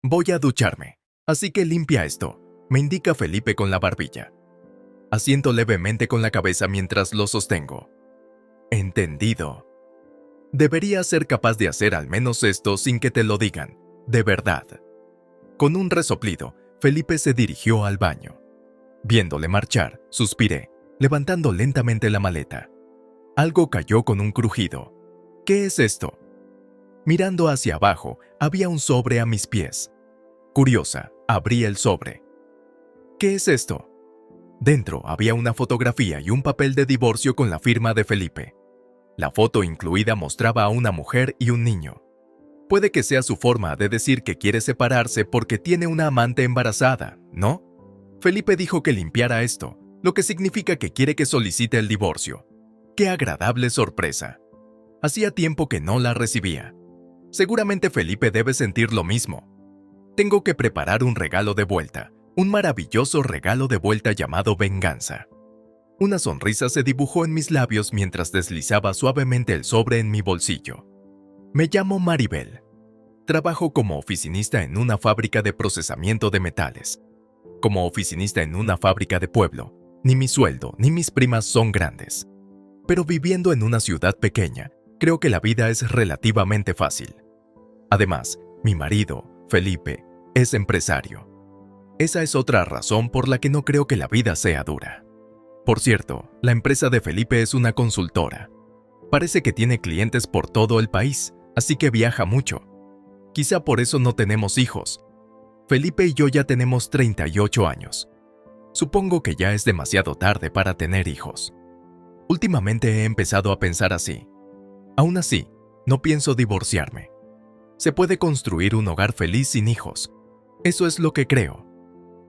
Voy a ducharme, así que limpia esto, me indica Felipe con la barbilla. Asiento levemente con la cabeza mientras lo sostengo. Entendido. Deberías ser capaz de hacer al menos esto sin que te lo digan, de verdad. Con un resoplido, Felipe se dirigió al baño. Viéndole marchar, suspiré, levantando lentamente la maleta. Algo cayó con un crujido. ¿Qué es esto? Mirando hacia abajo, había un sobre a mis pies. Curiosa, abrí el sobre. ¿Qué es esto? Dentro había una fotografía y un papel de divorcio con la firma de Felipe. La foto incluida mostraba a una mujer y un niño. Puede que sea su forma de decir que quiere separarse porque tiene una amante embarazada, ¿no? Felipe dijo que limpiara esto, lo que significa que quiere que solicite el divorcio. ¡Qué agradable sorpresa! Hacía tiempo que no la recibía. Seguramente Felipe debe sentir lo mismo. Tengo que preparar un regalo de vuelta, un maravilloso regalo de vuelta llamado venganza. Una sonrisa se dibujó en mis labios mientras deslizaba suavemente el sobre en mi bolsillo. Me llamo Maribel. Trabajo como oficinista en una fábrica de procesamiento de metales. Como oficinista en una fábrica de pueblo, ni mi sueldo ni mis primas son grandes. Pero viviendo en una ciudad pequeña, creo que la vida es relativamente fácil. Además, mi marido, Felipe, es empresario. Esa es otra razón por la que no creo que la vida sea dura. Por cierto, la empresa de Felipe es una consultora. Parece que tiene clientes por todo el país, así que viaja mucho. Quizá por eso no tenemos hijos. Felipe y yo ya tenemos 38 años. Supongo que ya es demasiado tarde para tener hijos. Últimamente he empezado a pensar así. Aún así, no pienso divorciarme. Se puede construir un hogar feliz sin hijos. Eso es lo que creo.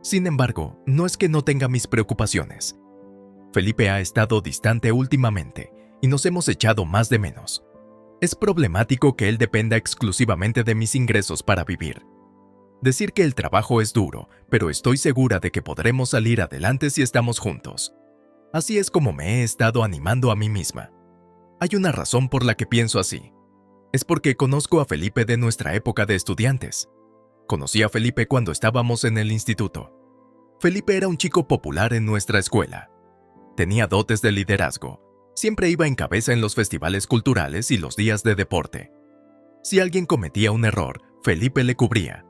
Sin embargo, no es que no tenga mis preocupaciones. Felipe ha estado distante últimamente y nos hemos echado más de menos. Es problemático que él dependa exclusivamente de mis ingresos para vivir. Decir que el trabajo es duro, pero estoy segura de que podremos salir adelante si estamos juntos. Así es como me he estado animando a mí misma. Hay una razón por la que pienso así. Es porque conozco a Felipe de nuestra época de estudiantes. Conocí a Felipe cuando estábamos en el instituto. Felipe era un chico popular en nuestra escuela. Tenía dotes de liderazgo. Siempre iba en cabeza en los festivales culturales y los días de deporte. Si alguien cometía un error, Felipe le cubría.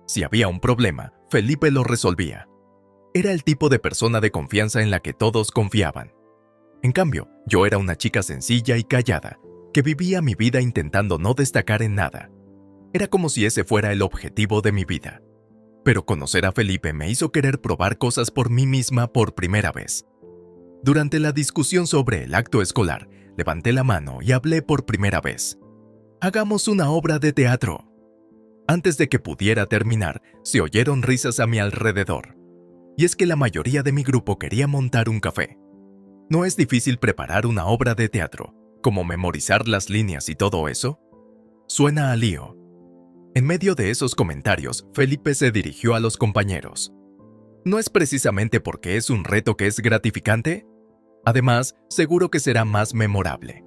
Si había un problema, Felipe lo resolvía. Era el tipo de persona de confianza en la que todos confiaban. En cambio, yo era una chica sencilla y callada, que vivía mi vida intentando no destacar en nada. Era como si ese fuera el objetivo de mi vida. Pero conocer a Felipe me hizo querer probar cosas por mí misma por primera vez. Durante la discusión sobre el acto escolar, levanté la mano y hablé por primera vez. Hagamos una obra de teatro. Antes de que pudiera terminar, se oyeron risas a mi alrededor. Y es que la mayoría de mi grupo quería montar un café. ¿No es difícil preparar una obra de teatro, como memorizar las líneas y todo eso? Suena a lío. En medio de esos comentarios, Felipe se dirigió a los compañeros. ¿No es precisamente porque es un reto que es gratificante? Además, seguro que será más memorable.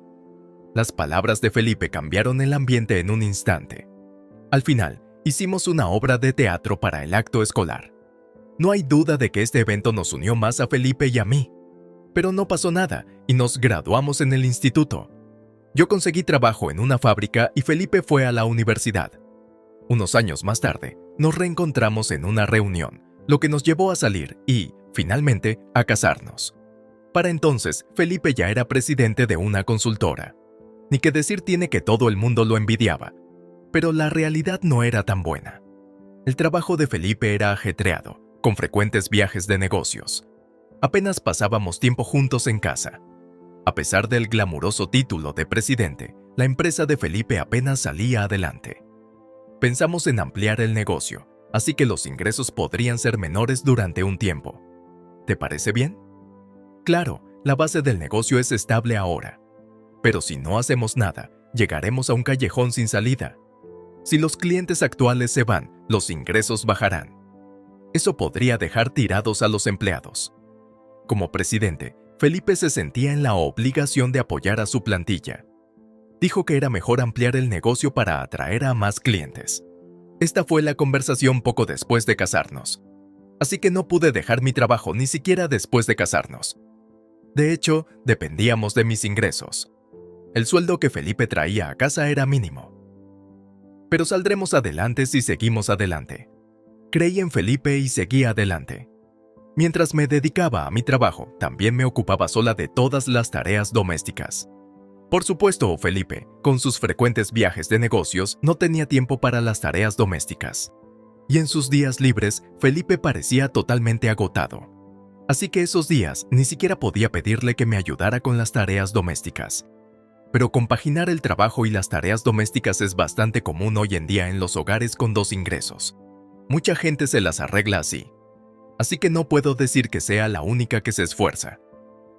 Las palabras de Felipe cambiaron el ambiente en un instante. Al final, hicimos una obra de teatro para el acto escolar. No hay duda de que este evento nos unió más a Felipe y a mí. Pero no pasó nada y nos graduamos en el instituto. Yo conseguí trabajo en una fábrica y Felipe fue a la universidad. Unos años más tarde, nos reencontramos en una reunión, lo que nos llevó a salir y, finalmente, a casarnos. Para entonces, Felipe ya era presidente de una consultora. Ni que decir tiene que todo el mundo lo envidiaba. Pero la realidad no era tan buena. El trabajo de Felipe era ajetreado, con frecuentes viajes de negocios. Apenas pasábamos tiempo juntos en casa. A pesar del glamuroso título de presidente, la empresa de Felipe apenas salía adelante. Pensamos en ampliar el negocio, así que los ingresos podrían ser menores durante un tiempo. ¿Te parece bien? Claro, la base del negocio es estable ahora. Pero si no hacemos nada, llegaremos a un callejón sin salida. Si los clientes actuales se van, los ingresos bajarán. Eso podría dejar tirados a los empleados. Como presidente, Felipe se sentía en la obligación de apoyar a su plantilla. Dijo que era mejor ampliar el negocio para atraer a más clientes. Esta fue la conversación poco después de casarnos. Así que no pude dejar mi trabajo ni siquiera después de casarnos. De hecho, dependíamos de mis ingresos. El sueldo que Felipe traía a casa era mínimo. Pero saldremos adelante si seguimos adelante. Creí en Felipe y seguí adelante. Mientras me dedicaba a mi trabajo, también me ocupaba sola de todas las tareas domésticas. Por supuesto, Felipe, con sus frecuentes viajes de negocios, no tenía tiempo para las tareas domésticas. Y en sus días libres, Felipe parecía totalmente agotado. Así que esos días ni siquiera podía pedirle que me ayudara con las tareas domésticas. Pero compaginar el trabajo y las tareas domésticas es bastante común hoy en día en los hogares con 2 ingresos. Mucha gente se las arregla así. Así que no puedo decir que sea la única que se esfuerza.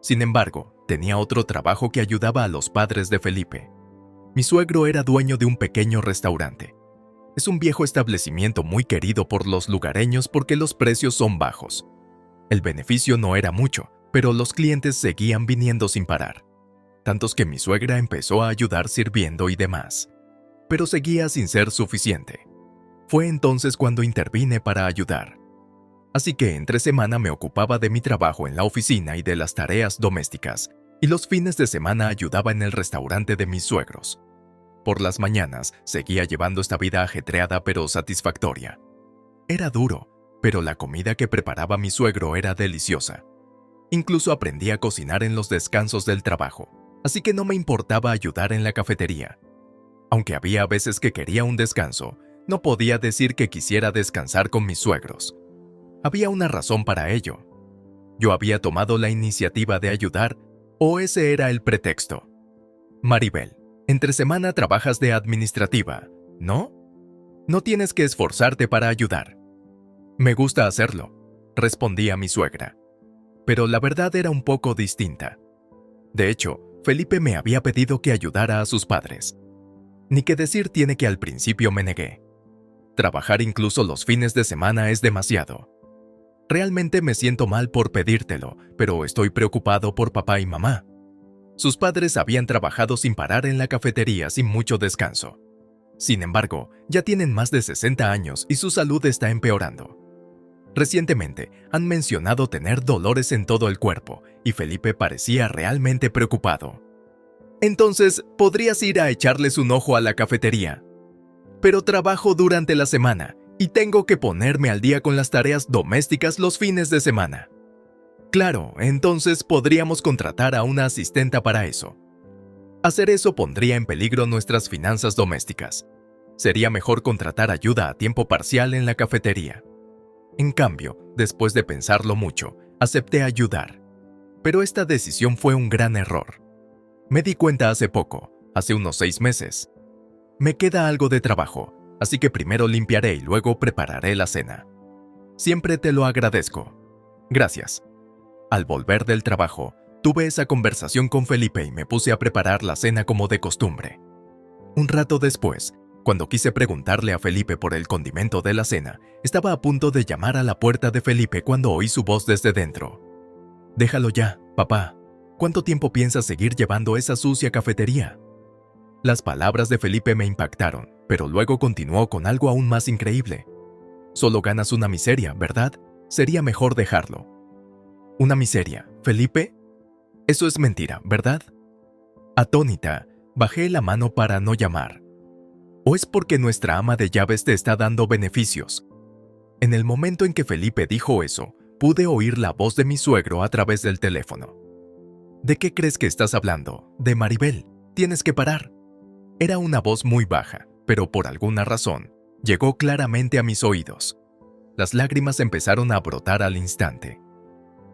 Sin embargo, tenía otro trabajo que ayudaba a los padres de Felipe. Mi suegro era dueño de un pequeño restaurante. Es un viejo establecimiento muy querido por los lugareños porque los precios son bajos. El beneficio no era mucho, pero los clientes seguían viniendo sin parar. Tantos que mi suegra empezó a ayudar sirviendo y demás. Pero seguía sin ser suficiente. Fue entonces cuando intervine para ayudar. Así que entre semana me ocupaba de mi trabajo en la oficina y de las tareas domésticas, y los fines de semana ayudaba en el restaurante de mis suegros. Por las mañanas seguía llevando esta vida ajetreada pero satisfactoria. Era duro, pero la comida que preparaba mi suegro era deliciosa. Incluso aprendí a cocinar en los descansos del trabajo, así que no me importaba ayudar en la cafetería. Aunque había veces que quería un descanso, no podía decir que quisiera descansar con mis suegros. Había una razón para ello. Yo había tomado la iniciativa de ayudar, o ese era el pretexto. Maribel, entre semana trabajas de administrativa, ¿no? No tienes que esforzarte para ayudar. Me gusta hacerlo, respondía mi suegra. Pero la verdad era un poco distinta. De hecho, Felipe me había pedido que ayudara a sus padres. Ni que decir tiene que al principio me negué. Trabajar incluso los fines de semana es demasiado. Realmente me siento mal por pedírtelo, pero estoy preocupado por papá y mamá. Sus padres habían trabajado sin parar en la cafetería sin mucho descanso. Sin embargo, ya tienen más de 60 años y su salud está empeorando. Recientemente han mencionado tener dolores en todo el cuerpo y Felipe parecía realmente preocupado. Entonces, podrías ir a echarles un ojo a la cafetería. Pero trabajo durante la semana y tengo que ponerme al día con las tareas domésticas los fines de semana. Claro, entonces podríamos contratar a una asistenta para eso. Hacer eso pondría en peligro nuestras finanzas domésticas. Sería mejor contratar ayuda a tiempo parcial en la cafetería. En cambio, después de pensarlo mucho, acepté ayudar. Pero esta decisión fue un gran error. Me di cuenta hace poco, hace unos 6 meses. Me queda algo de trabajo, así que primero limpiaré y luego prepararé la cena. Siempre te lo agradezco. Gracias. Al volver del trabajo, tuve esa conversación con Felipe y me puse a preparar la cena como de costumbre. Un rato después, cuando quise preguntarle a Felipe por el condimento de la cena, estaba a punto de llamar a la puerta de Felipe cuando oí su voz desde dentro. Déjalo ya, papá. ¿Cuánto tiempo piensas seguir llevando esa sucia cafetería? Las palabras de Felipe me impactaron, pero luego continuó con algo aún más increíble. Solo ganas una miseria, ¿verdad? Sería mejor dejarlo. ¿Una miseria, Felipe? Eso es mentira, ¿verdad? Atónita, bajé la mano para no llamar. ¿O es porque nuestra ama de llaves te está dando beneficios? En el momento en que Felipe dijo eso, pude oír la voz de mi suegro a través del teléfono. ¿De qué crees que estás hablando? De Maribel. Tienes que parar. Era una voz muy baja, pero por alguna razón, llegó claramente a mis oídos. Las lágrimas empezaron a brotar al instante.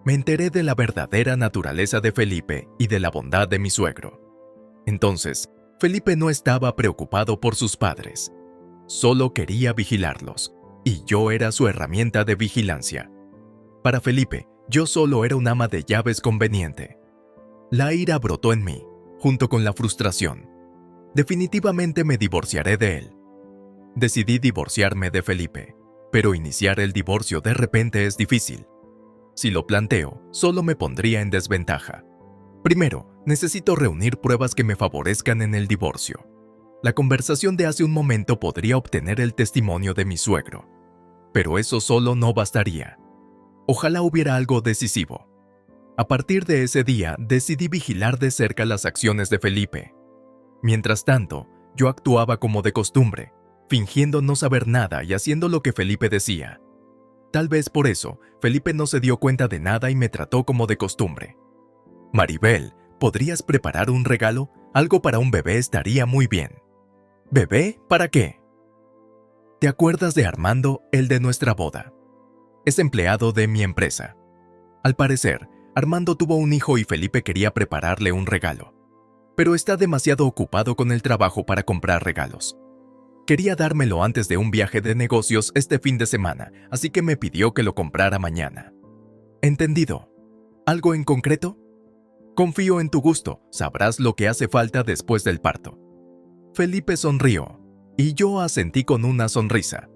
Me enteré de la verdadera naturaleza de Felipe y de la bondad de mi suegro. Entonces, Felipe no estaba preocupado por sus padres. Solo quería vigilarlos, y yo era su herramienta de vigilancia. Para Felipe, yo solo era un ama de llaves conveniente. La ira brotó en mí, junto con la frustración. Definitivamente me divorciaré de él. Decidí divorciarme de Felipe, pero iniciar el divorcio de repente es difícil. Si lo planteo, solo me pondría en desventaja. Primero, necesito reunir pruebas que me favorezcan en el divorcio. La conversación de hace un momento podría obtener el testimonio de mi suegro, pero eso solo no bastaría. Ojalá hubiera algo decisivo. A partir de ese día, decidí vigilar de cerca las acciones de Felipe. Mientras tanto, yo actuaba como de costumbre, fingiendo no saber nada y haciendo lo que Felipe decía. Tal vez por eso, Felipe no se dio cuenta de nada y me trató como de costumbre. Maribel, ¿podrías preparar un regalo? Algo para un bebé estaría muy bien. ¿Bebé? ¿Para qué? ¿Te acuerdas de Armando, el de nuestra boda? Es empleado de mi empresa. Al parecer, Armando tuvo un hijo y Felipe quería prepararle un regalo, pero está demasiado ocupado con el trabajo para comprar regalos. Quería dármelo antes de un viaje de negocios este fin de semana, así que me pidió que lo comprara mañana. ¿Entendido? ¿Algo en concreto? Confío en tu gusto, sabrás lo que hace falta después del parto. Felipe sonrió, y yo asentí con una sonrisa.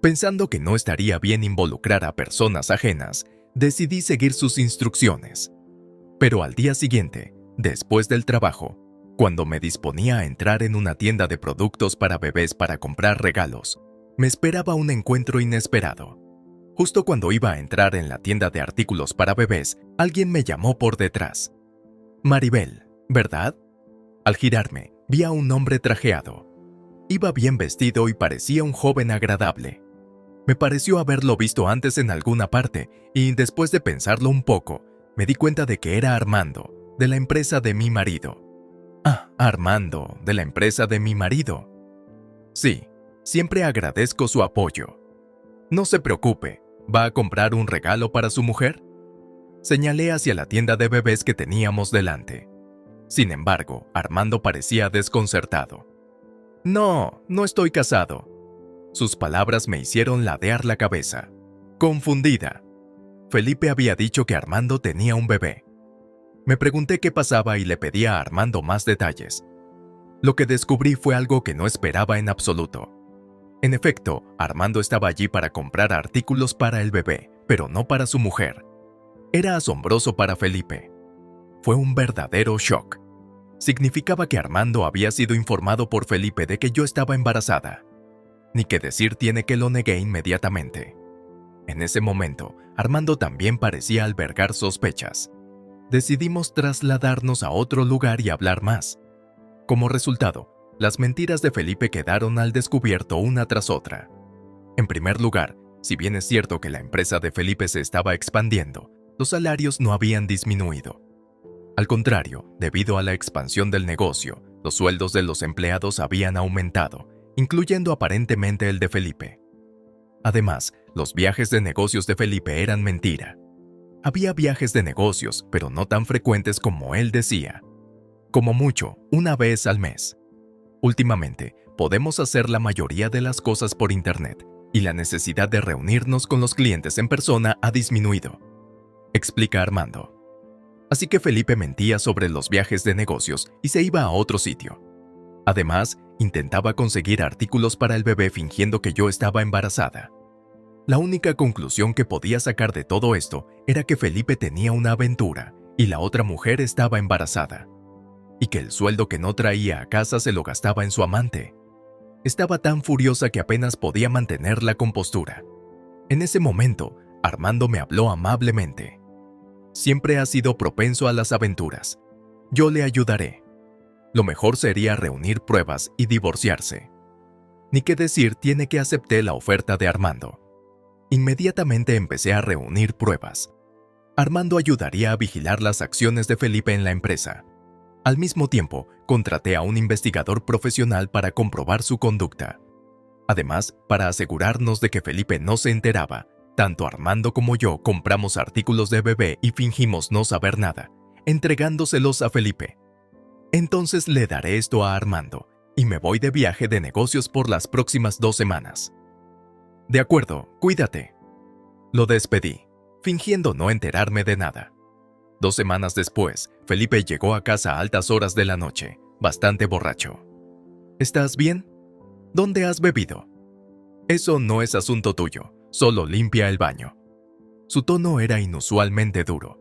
Pensando que no estaría bien involucrar a personas ajenas, decidí seguir sus instrucciones. Pero al día siguiente, después del trabajo, cuando me disponía a entrar en una tienda de productos para bebés para comprar regalos, me esperaba un encuentro inesperado. Justo cuando iba a entrar en la tienda de artículos para bebés, alguien me llamó por detrás. Maribel, ¿verdad? Al girarme, vi a un hombre trajeado. Iba bien vestido y parecía un joven agradable. Me pareció haberlo visto antes en alguna parte y, después de pensarlo un poco, me di cuenta de que era Armando, de la empresa de mi marido. Ah, Armando, de la empresa de mi marido. Sí, siempre agradezco su apoyo. No se preocupe, ¿va a comprar un regalo para su mujer? Señalé hacia la tienda de bebés que teníamos delante. Sin embargo, Armando parecía desconcertado. No, no estoy casado. Sus palabras me hicieron ladear la cabeza. Confundida. Felipe había dicho que Armando tenía un bebé. Me pregunté qué pasaba y le pedí a Armando más detalles. Lo que descubrí fue algo que no esperaba en absoluto. En efecto, Armando estaba allí para comprar artículos para el bebé, pero no para su mujer. Era asombroso para Felipe. Fue un verdadero shock. Significaba que Armando había sido informado por Felipe de que yo estaba embarazada. Ni que decir tiene que lo negué inmediatamente. En ese momento, Armando también parecía albergar sospechas. Decidimos trasladarnos a otro lugar y hablar más. Como resultado, las mentiras de Felipe quedaron al descubierto una tras otra. En primer lugar, si bien es cierto que la empresa de Felipe se estaba expandiendo, los salarios no habían disminuido. Al contrario, debido a la expansión del negocio, los sueldos de los empleados habían aumentado, incluyendo aparentemente el de Felipe. Además, los viajes de negocios de Felipe eran mentira. Había viajes de negocios, pero no tan frecuentes como él decía. Como mucho, una vez al mes. Últimamente, podemos hacer la mayoría de las cosas por Internet, y la necesidad de reunirnos con los clientes en persona ha disminuido, explica Armando. Así que Felipe mentía sobre los viajes de negocios y se iba a otro sitio. Además, intentaba conseguir artículos para el bebé fingiendo que yo estaba embarazada. La única conclusión que podía sacar de todo esto era que Felipe tenía una aventura y la otra mujer estaba embarazada, y que el sueldo que no traía a casa se lo gastaba en su amante. Estaba tan furiosa que apenas podía mantener la compostura. En ese momento, Armando me habló amablemente. Siempre ha sido propenso a las aventuras. Yo le ayudaré. Lo mejor sería reunir pruebas y divorciarse. Ni qué decir tiene que acepté la oferta de Armando. Inmediatamente empecé a reunir pruebas. Armando ayudaría a vigilar las acciones de Felipe en la empresa. Al mismo tiempo, contraté a un investigador profesional para comprobar su conducta. Además, para asegurarnos de que Felipe no se enteraba, tanto Armando como yo compramos artículos de bebé y fingimos no saber nada, entregándoselos a Felipe. Entonces le daré esto a Armando y me voy de viaje de negocios por las próximas 2 semanas. De acuerdo, cuídate. Lo despedí, fingiendo no enterarme de nada. 2 semanas después, Felipe llegó a casa a altas horas de la noche, bastante borracho. ¿Estás bien? ¿Dónde has bebido? Eso no es asunto tuyo, solo limpia el baño. Su tono era inusualmente duro.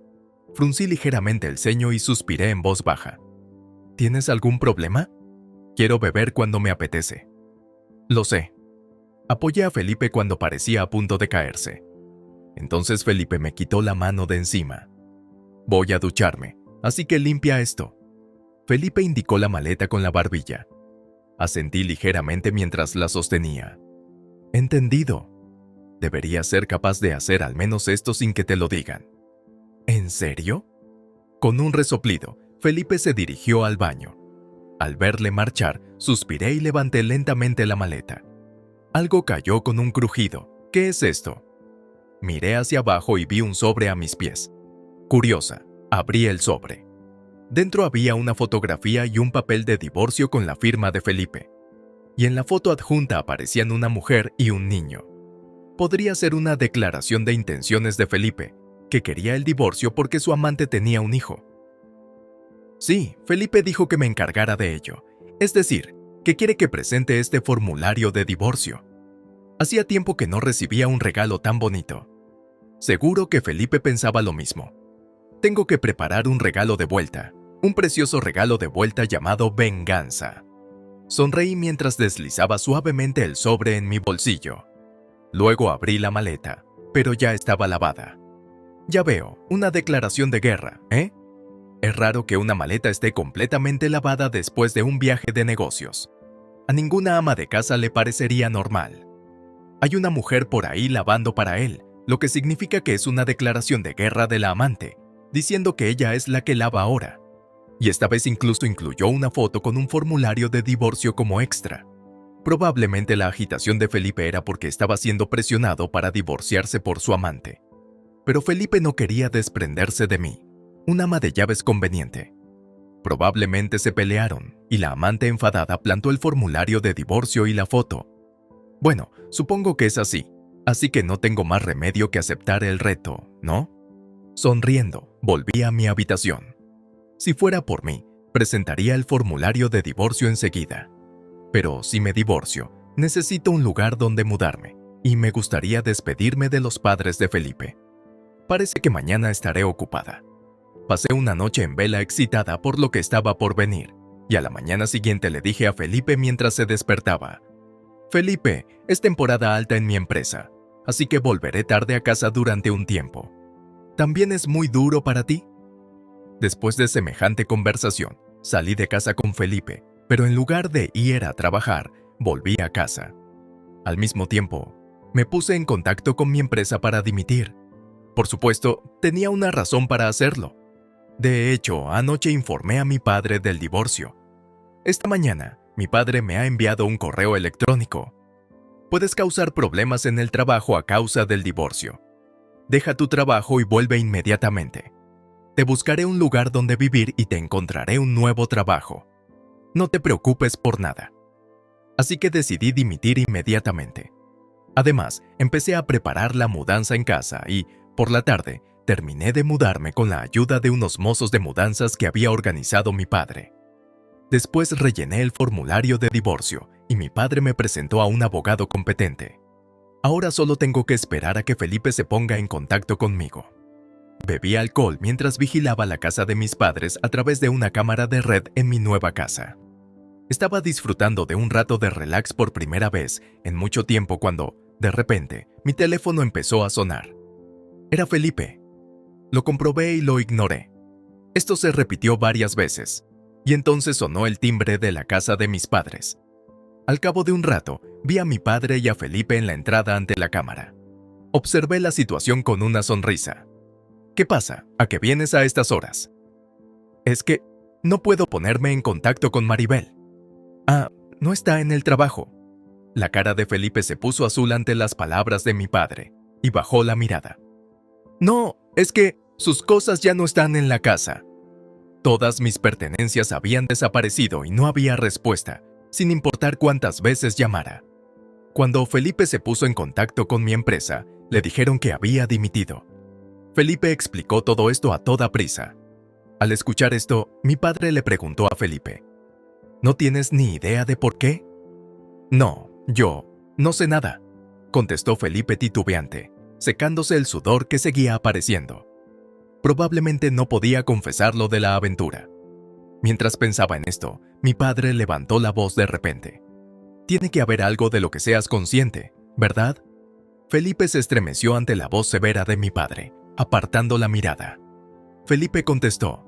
Fruncí ligeramente el ceño y suspiré en voz baja. ¿Tienes algún problema? quiero beber cuando me apetece. Lo sé. Apoyé a Felipe cuando parecía a punto de caerse. Entonces Felipe me quitó la mano de encima. Voy a ducharme, así que limpia esto. Felipe indicó la maleta con la barbilla. Asentí ligeramente mientras la sostenía. Entendido. Deberías ser capaz de hacer al menos esto sin que te lo digan. ¿En serio? Con un resoplido, Felipe se dirigió al baño. Al verle marchar, suspiré y levanté lentamente la maleta. Algo cayó con un crujido. ¿Qué es esto? Miré hacia abajo y vi un sobre a mis pies. Curiosa, abrí el sobre. Dentro había una fotografía y un papel de divorcio con la firma de Felipe. Y en la foto adjunta aparecían una mujer y un niño. Podría ser una declaración de intenciones de Felipe, que quería el divorcio porque su amante tenía un hijo. Sí, Felipe dijo que me encargara de ello, es decir, que quiere que presente este formulario de divorcio. Hacía tiempo que no recibía un regalo tan bonito. Seguro que Felipe pensaba lo mismo. Tengo que preparar un regalo de vuelta, un precioso regalo de vuelta llamado venganza. Sonreí mientras deslizaba suavemente el sobre en mi bolsillo. Luego abrí la maleta, pero ya estaba lavada. Ya veo, una declaración de guerra, ¿eh? Es raro que una maleta esté completamente lavada después de un viaje de negocios. A ninguna ama de casa le parecería normal. Hay una mujer por ahí lavando para él, lo que significa que es una declaración de guerra de la amante, diciendo que ella es la que lava ahora. Y esta vez incluso incluyó una foto con un formulario de divorcio como extra. Probablemente la agitación de Felipe era porque estaba siendo presionado para divorciarse por su amante. Pero Felipe no quería desprenderse de mí, un ama de llaves conveniente. Probablemente se pelearon y la amante enfadada plantó el formulario de divorcio y la foto. Bueno, supongo que es así que no tengo más remedio que aceptar el reto, ¿no? Sonriendo, volví a mi habitación. Si fuera por mí, presentaría el formulario de divorcio enseguida. Pero si me divorcio, necesito un lugar donde mudarme, y me gustaría despedirme de los padres de Felipe. Parece que mañana estaré ocupada. Pasé una noche en vela excitada por lo que estaba por venir, y a la mañana siguiente le dije a Felipe mientras se despertaba: Felipe, es temporada alta en mi empresa, así que volveré tarde a casa durante un tiempo. ¿También es muy duro para ti? Después de semejante conversación, salí de casa con Felipe, pero en lugar de ir a trabajar, volví a casa. Al mismo tiempo, me puse en contacto con mi empresa para dimitir. Por supuesto, tenía una razón para hacerlo. De hecho, anoche informé a mi padre del divorcio. Esta mañana, mi padre me ha enviado un correo electrónico. Puedes causar problemas en el trabajo a causa del divorcio. Deja tu trabajo y vuelve inmediatamente. Te buscaré un lugar donde vivir y te encontraré un nuevo trabajo. No te preocupes por nada. Así que decidí dimitir inmediatamente. Además, empecé a preparar la mudanza en casa y, por la tarde, terminé de mudarme con la ayuda de unos mozos de mudanzas que había organizado mi padre. Después rellené el formulario de divorcio y mi padre me presentó a un abogado competente. Ahora solo tengo que esperar a que Felipe se ponga en contacto conmigo. Bebí alcohol mientras vigilaba la casa de mis padres a través de una cámara de red en mi nueva casa. Estaba disfrutando de un rato de relax por primera vez en mucho tiempo cuando, de repente, mi teléfono empezó a sonar. Era Felipe. Lo comprobé y lo ignoré. Esto se repitió varias veces, y entonces sonó el timbre de la casa de mis padres. Al cabo de un rato, vi a mi padre y a Felipe en la entrada ante la cámara. Observé la situación con una sonrisa. ¿Qué pasa? ¿A qué vienes a estas horas? Es que no puedo ponerme en contacto con Maribel. Ah, no está en el trabajo. La cara de Felipe se puso azul ante las palabras de mi padre, y bajó la mirada. No, es que sus cosas ya no están en la casa. Todas mis pertenencias habían desaparecido y no había respuesta, sin importar cuántas veces llamara. Cuando Felipe se puso en contacto con mi empresa, le dijeron que había dimitido. Felipe explicó todo esto a toda prisa. Al escuchar esto, mi padre le preguntó a Felipe: ¿No tienes ni idea de por qué? No, yo no sé nada, contestó Felipe titubeante, secándose el sudor que seguía apareciendo. Probablemente no podía confesar lo de la aventura. Mientras pensaba en esto, Mi padre levantó la voz de repente. Tiene que haber algo de lo que seas consciente, ¿verdad? Felipe se estremeció ante la voz severa de mi padre, apartando la mirada. Felipe contestó: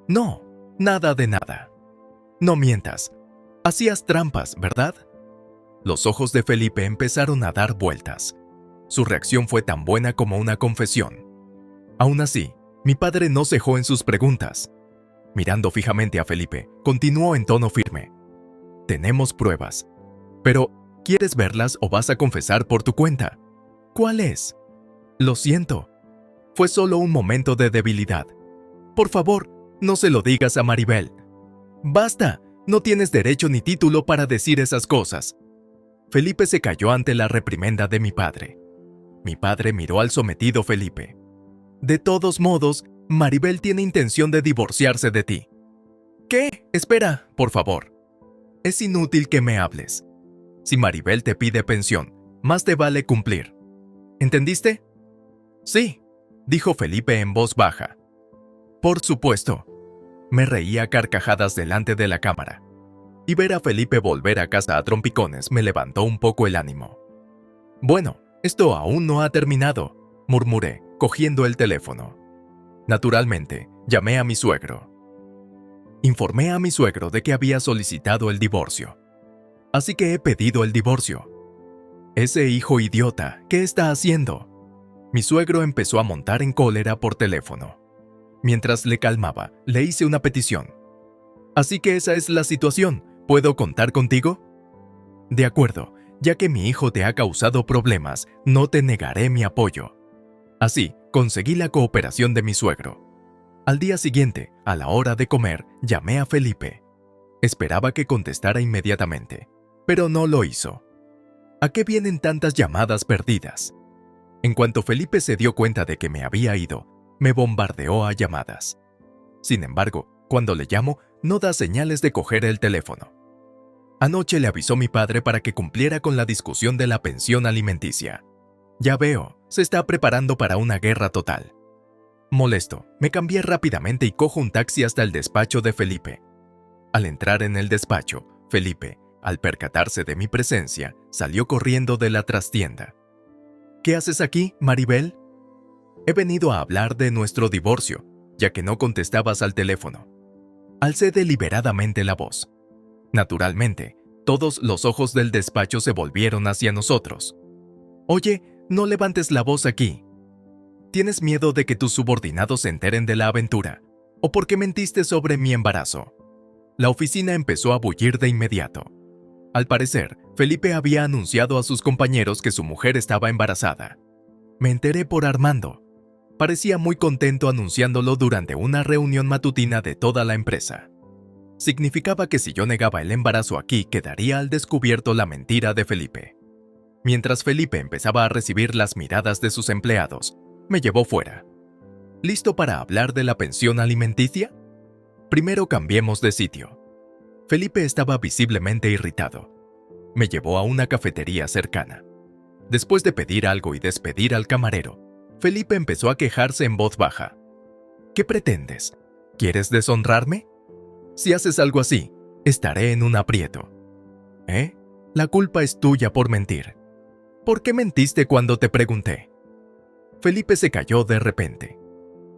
No, nada de nada. No mientas. Hacías trampas, ¿verdad? Los ojos de Felipe empezaron a dar vueltas. Su reacción fue tan buena como una confesión. Aún así, mi padre no cejó en sus preguntas. Mirando fijamente a Felipe, continuó en tono firme. Tenemos pruebas. Pero, ¿quieres verlas o vas a confesar por tu cuenta? ¿Cuál es? Lo siento. Fue solo un momento de debilidad. Por favor, no se lo digas a Maribel. ¡Basta! No tienes derecho ni título para decir esas cosas. Felipe se cayó ante la reprimenda de mi padre. Mi padre miró al sometido Felipe. De todos modos, Maribel tiene intención de divorciarse de ti. ¿Qué? Espera, por favor. Es inútil que me hables. Si Maribel te pide pensión, más te vale cumplir. ¿Entendiste? Sí, dijo Felipe en voz baja. Por supuesto. Me reía a carcajadas delante de la cámara. Y ver a Felipe volver a casa a trompicones me levantó un poco el ánimo. Bueno, esto aún no ha terminado, murmuré, cogiendo el teléfono. Naturalmente, llamé a mi suegro. Informé a mi suegro de que había solicitado el divorcio. Así que he pedido el divorcio. Ese hijo idiota, ¿qué está haciendo? Mi suegro empezó a montar en cólera por teléfono. Mientras le calmaba, le hice una petición. Así que esa es la situación. ¿Puedo contar contigo? De acuerdo, ya que mi hijo te ha causado problemas, no te negaré mi apoyo. Así, conseguí la cooperación de mi suegro. Al día siguiente, a la hora de comer, llamé a Felipe. Esperaba que contestara inmediatamente, pero no lo hizo. ¿A qué vienen tantas llamadas perdidas? En cuanto Felipe se dio cuenta de que me había ido, me bombardeó a llamadas. Sin embargo, cuando le llamo, no da señales de coger el teléfono. Anoche le avisó mi padre para que cumpliera con la discusión de la pensión alimenticia. Ya veo, se está preparando para una guerra total. Molesto, me cambié rápidamente y cojo un taxi hasta el despacho de Felipe. Al entrar en el despacho, Felipe, al percatarse de mi presencia, salió corriendo de la trastienda. ¿Qué haces aquí, Maribel? He venido a hablar de nuestro divorcio, ya que no contestabas al teléfono. Alcé deliberadamente la voz. Naturalmente, todos los ojos del despacho se volvieron hacia nosotros. Oye, no levantes la voz aquí. ¿Tienes miedo de que tus subordinados se enteren de la aventura? ¿O porque mentiste sobre mi embarazo? La oficina empezó a bullir de inmediato. Al parecer, Felipe había anunciado a sus compañeros que su mujer estaba embarazada. Me enteré por Armando. Parecía muy contento anunciándolo durante una reunión matutina de toda la empresa. Significaba que si yo negaba el embarazo aquí, quedaría al descubierto la mentira de Felipe. Mientras Felipe empezaba a recibir las miradas de sus empleados, me llevó fuera. ¿Listo para hablar de la pensión alimenticia? Primero cambiemos de sitio. Felipe estaba visiblemente irritado. Me llevó a una cafetería cercana. Después de pedir algo y despedir al camarero, Felipe empezó a quejarse en voz baja. ¿Qué pretendes? ¿Quieres deshonrarme? Si haces algo así, estaré en un aprieto. ¿Eh? La culpa es tuya por mentir. ¿Por qué mentiste cuando te pregunté? Felipe se calló de repente.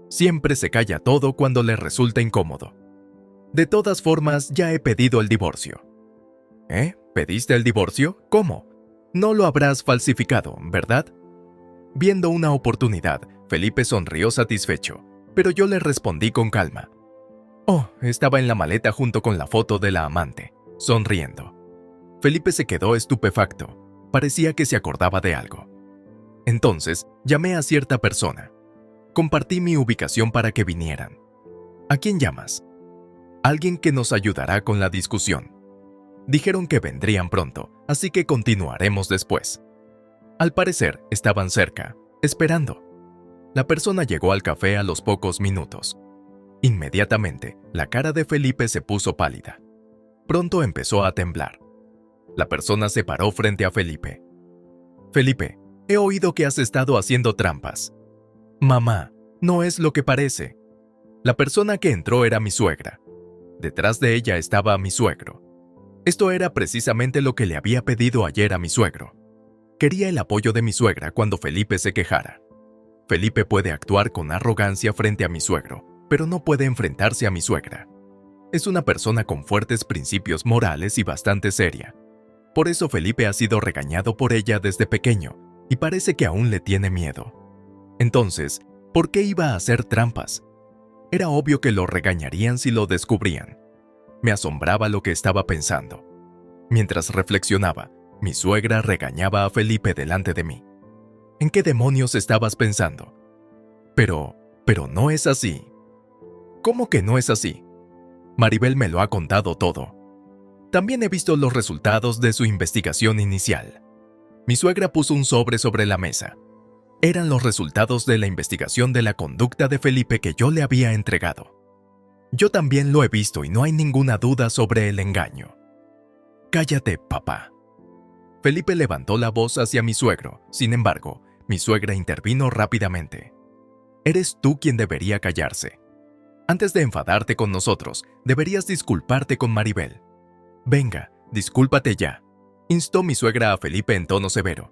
Siempre se calla todo cuando le resulta incómodo. De todas formas, ya he pedido el divorcio. ¿Eh? ¿Pediste el divorcio? ¿Cómo? No lo habrás falsificado, ¿verdad? Viendo una oportunidad, Felipe sonrió satisfecho, pero yo le respondí con calma. Oh, estaba en la maleta junto con la foto de la amante, sonriendo. Felipe se quedó estupefacto. Parecía que se acordaba de algo. Entonces, llamé a cierta persona. Compartí mi ubicación para que vinieran. ¿A quién llamas? Alguien que nos ayudará con la discusión. Dijeron que vendrían pronto, así que continuaremos después. Al parecer, estaban cerca, esperando. La persona llegó al café a los pocos minutos. Inmediatamente, la cara de Felipe se puso pálida. Pronto empezó a temblar. La persona se paró frente a Felipe. Felipe, he oído que has estado haciendo trampas. Mamá, no es lo que parece. La persona que entró era mi suegra. Detrás de ella estaba mi suegro. Esto era precisamente lo que le había pedido ayer a mi suegro. Quería el apoyo de mi suegra cuando Felipe se quejara. Felipe puede actuar con arrogancia frente a mi suegro, pero no puede enfrentarse a mi suegra. Es una persona con fuertes principios morales y bastante seria. Por eso Felipe ha sido regañado por ella desde pequeño y parece que aún le tiene miedo. Entonces, ¿por qué iba a hacer trampas? Era obvio que lo regañarían si lo descubrían. Me asombraba lo que estaba pensando. Mientras reflexionaba, mi suegra regañaba a Felipe delante de mí. ¿En qué demonios estabas pensando? Pero no es así. ¿Cómo que no es así? Maribel me lo ha contado todo. También he visto los resultados de su investigación inicial. Mi suegra puso un sobre la mesa. Eran los resultados de la investigación de la conducta de Felipe que yo le había entregado. Yo también lo he visto y no hay ninguna duda sobre el engaño. Cállate, papá. Felipe levantó la voz hacia mi suegro. Sin embargo, mi suegra intervino rápidamente. Eres tú quien debería callarse. Antes de enfadarte con nosotros, deberías disculparte con Maribel. Venga, discúlpate ya, instó mi suegra a Felipe en tono severo.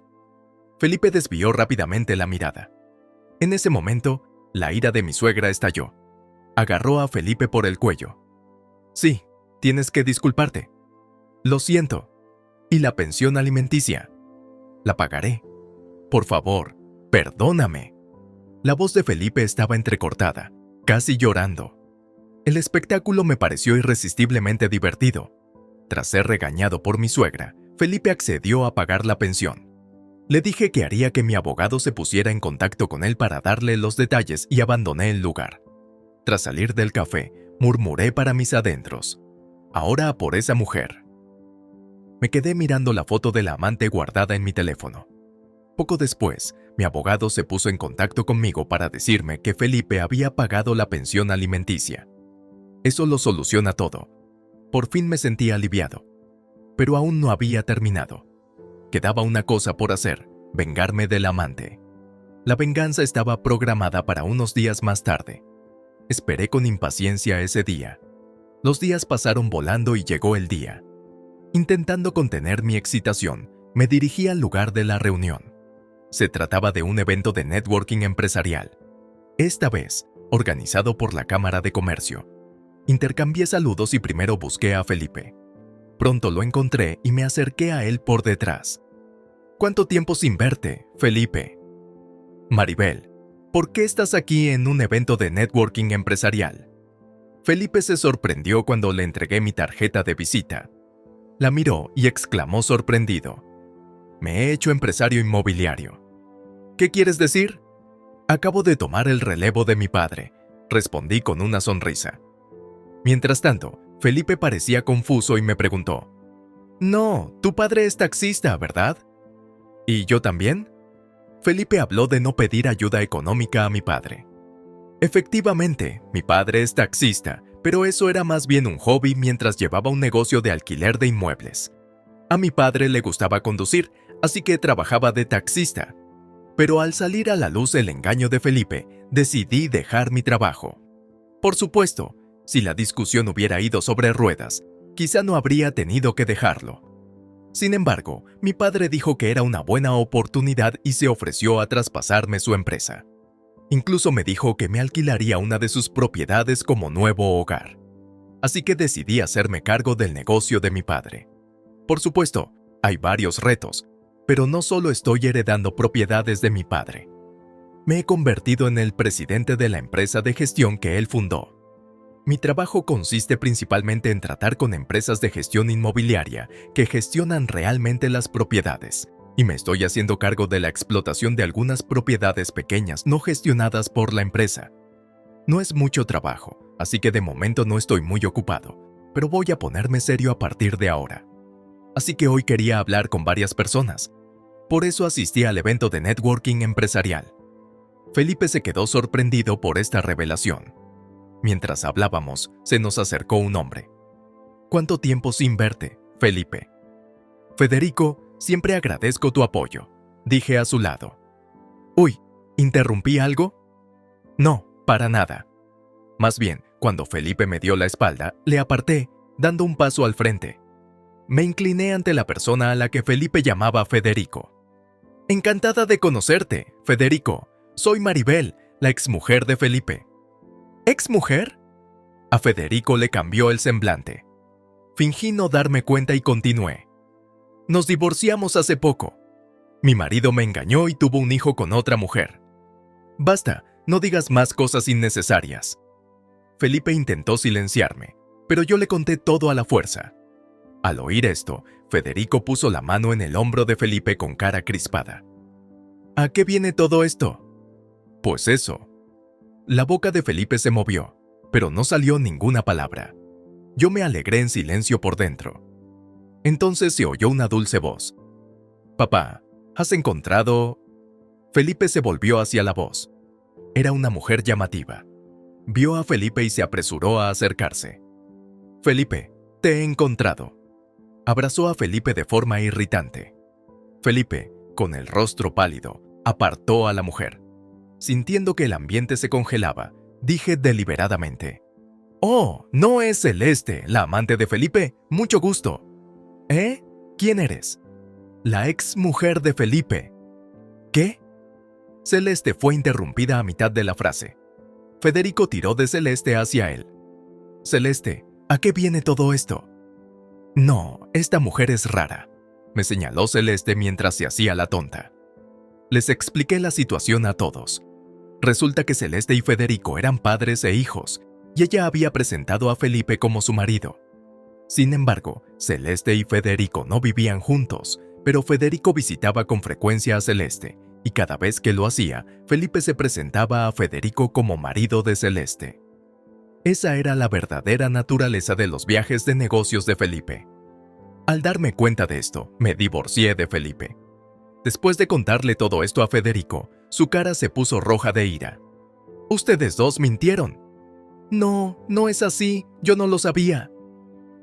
Felipe desvió rápidamente la mirada. En ese momento, la ira de mi suegra estalló. Agarró a Felipe por el cuello. Sí, tienes que disculparte. Lo siento. ¿Y la pensión alimenticia? La pagaré. Por favor, perdóname. La voz de Felipe estaba entrecortada, casi llorando. El espectáculo me pareció irresistiblemente divertido. Tras ser regañado por mi suegra, Felipe accedió a pagar la pensión. Le dije que haría que mi abogado se pusiera en contacto con él para darle los detalles y abandoné el lugar. Tras salir del café, murmuré para mis adentros. Ahora a por esa mujer. Me quedé mirando la foto de la amante guardada en mi teléfono. Poco después, mi abogado se puso en contacto conmigo para decirme que Felipe había pagado la pensión alimenticia. Eso lo soluciona todo. Por fin me sentí aliviado. Pero aún no había terminado. Quedaba una cosa por hacer, vengarme del amante. La venganza estaba programada para unos días más tarde. Esperé con impaciencia ese día. Los días pasaron volando y llegó el día. Intentando contener mi excitación, me dirigí al lugar de la reunión. Se trataba de un evento de networking empresarial. Esta vez, organizado por la Cámara de Comercio. Intercambié saludos y primero busqué a Felipe. Pronto lo encontré y me acerqué a él por detrás. ¿Cuánto tiempo sin verte, Felipe? Maribel, ¿por qué estás aquí en un evento de networking empresarial? Felipe se sorprendió cuando le entregué mi tarjeta de visita. La miró y exclamó sorprendido. Me he hecho empresario inmobiliario. ¿Qué quieres decir? Acabo de tomar el relevo de mi padre, respondí con una sonrisa. Mientras tanto, Felipe parecía confuso y me preguntó. No, tu padre es taxista, ¿verdad? ¿Y yo también? Felipe habló de no pedir ayuda económica a mi padre. Efectivamente, mi padre es taxista, pero eso era más bien un hobby mientras llevaba un negocio de alquiler de inmuebles. A mi padre le gustaba conducir, así que trabajaba de taxista. Pero al salir a la luz el engaño de Felipe, decidí dejar mi trabajo. Por supuesto, si la discusión hubiera ido sobre ruedas, quizá no habría tenido que dejarlo. Sin embargo, mi padre dijo que era una buena oportunidad y se ofreció a traspasarme su empresa. Incluso me dijo que me alquilaría una de sus propiedades como nuevo hogar. Así que decidí hacerme cargo del negocio de mi padre. Por supuesto, hay varios retos, pero no solo estoy heredando propiedades de mi padre. Me he convertido en el presidente de la empresa de gestión que él fundó. Mi trabajo consiste principalmente en tratar con empresas de gestión inmobiliaria que gestionan realmente las propiedades, y me estoy haciendo cargo de la explotación de algunas propiedades pequeñas no gestionadas por la empresa. No es mucho trabajo, así que de momento no estoy muy ocupado, pero voy a ponerme serio a partir de ahora. Así que hoy quería hablar con varias personas. Por eso asistí al evento de networking empresarial. Felipe se quedó sorprendido por esta revelación. Mientras hablábamos, se nos acercó un hombre. ¿Cuánto tiempo sin verte, Felipe? Federico, siempre agradezco tu apoyo, dije a su lado. Uy, ¿interrumpí algo? No, para nada. Más bien, Cuando Felipe me dio la espalda, le aparté, dando un paso al frente. Me incliné ante la persona a la que Felipe llamaba Federico. Encantada de conocerte, Federico. Soy Maribel, la exmujer de Felipe. ¿Exmujer? A Federico le cambió el semblante. Fingí no darme cuenta y continué. Nos divorciamos hace poco. Mi marido me engañó y tuvo un hijo con otra mujer. Basta, no digas más cosas innecesarias. Felipe intentó silenciarme, pero yo le conté todo a la fuerza. Al oír esto, Federico puso la mano en el hombro de Felipe con cara crispada. ¿A qué viene todo esto? Pues eso. La boca de Felipe se movió, pero no salió ninguna palabra. Yo me alegré en silencio por dentro. Entonces se oyó una dulce voz. Papá, ¿has encontrado...? Felipe se volvió hacia la voz. Era una mujer llamativa. Vio a Felipe y se apresuró a acercarse. Felipe, te he encontrado. Abrazó a Felipe de forma irritante. Felipe, con el rostro pálido, apartó a la mujer. Sintiendo que el ambiente se congelaba, dije deliberadamente: «Oh, no es Celeste, la amante de Felipe. Mucho gusto». «¿Eh? ¿Quién eres?» «La ex mujer de Felipe». «¿Qué?». Celeste fue interrumpida a mitad de la frase. Federico tiró de Celeste hacia él. «Celeste, ¿a qué viene todo esto?» «No, esta mujer es rara», me señaló Celeste mientras se hacía la tonta. Les expliqué la situación a todos. Resulta que Celeste y Federico eran padres e hijos, y ella había presentado a Felipe como su marido. Sin embargo, Celeste y Federico no vivían juntos, pero Federico visitaba con frecuencia a Celeste, y cada vez que lo hacía, Felipe se presentaba a Federico como marido de Celeste. Esa era la verdadera naturaleza de los viajes de negocios de Felipe. Al darme cuenta de esto, me divorcié de Felipe. Después de contarle todo esto a Federico, su cara se puso roja de ira. «Ustedes dos mintieron». «No, no es así, yo no lo sabía».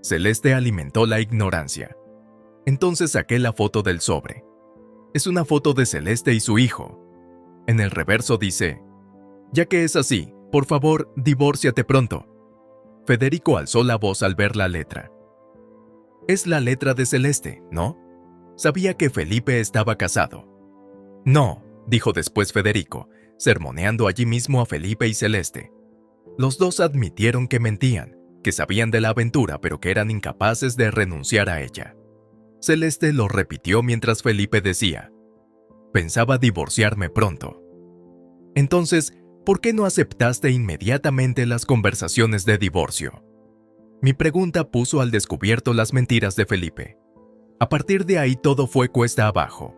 Celeste alimentó la ignorancia. Entonces saqué la foto del sobre. Es una foto de Celeste y su hijo. En el reverso dice: «Ya que es así, por favor, divórciate pronto». Federico alzó la voz al ver la letra. «Es la letra de Celeste, ¿no?» Sabía que Felipe estaba casado. «No», dijo después Federico, sermoneando allí mismo a Felipe y Celeste. Los dos admitieron que mentían, que sabían de la aventura pero que eran incapaces de renunciar a ella. Celeste lo repitió mientras Felipe decía: «Pensaba divorciarme pronto». Entonces, ¿por qué no aceptaste inmediatamente las conversaciones de divorcio? Mi pregunta puso al descubierto las mentiras de Felipe. A partir de ahí todo fue cuesta abajo.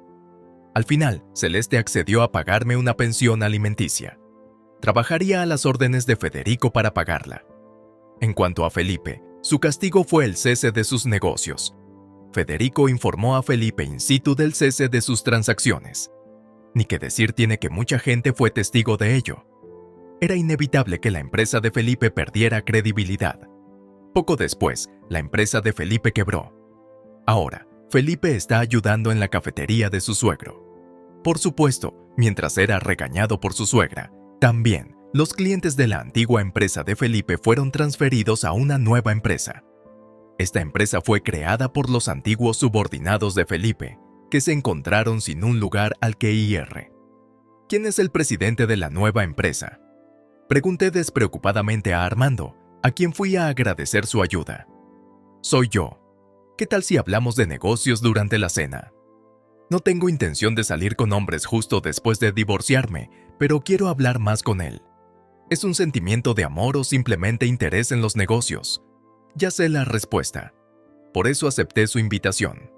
Al final, Celeste accedió a pagarme una pensión alimenticia. Trabajaría a las órdenes de Federico para pagarla. En cuanto a Felipe, su castigo fue el cese de sus negocios. Federico informó a Felipe in situ del cese de sus transacciones. Ni que decir tiene que mucha gente fue testigo de ello. Era inevitable que la empresa de Felipe perdiera credibilidad. Poco después, la empresa de Felipe quebró. Ahora, Felipe está ayudando en la cafetería de su suegro. Por supuesto, mientras era regañado por su suegra, también los clientes de la antigua empresa de Felipe fueron transferidos a una nueva empresa. Esta empresa fue creada por los antiguos subordinados de Felipe, que se encontraron sin un lugar al que ir. ¿Quién es el presidente de la nueva empresa?, pregunté despreocupadamente a Armando, a quien fui a agradecer su ayuda. Soy yo. ¿Qué tal si hablamos de negocios durante la cena? No tengo intención de salir con hombres justo después de divorciarme, pero quiero hablar más con él. ¿Es un sentimiento de amor o simplemente interés en los negocios? Ya sé la respuesta. Por eso acepté su invitación.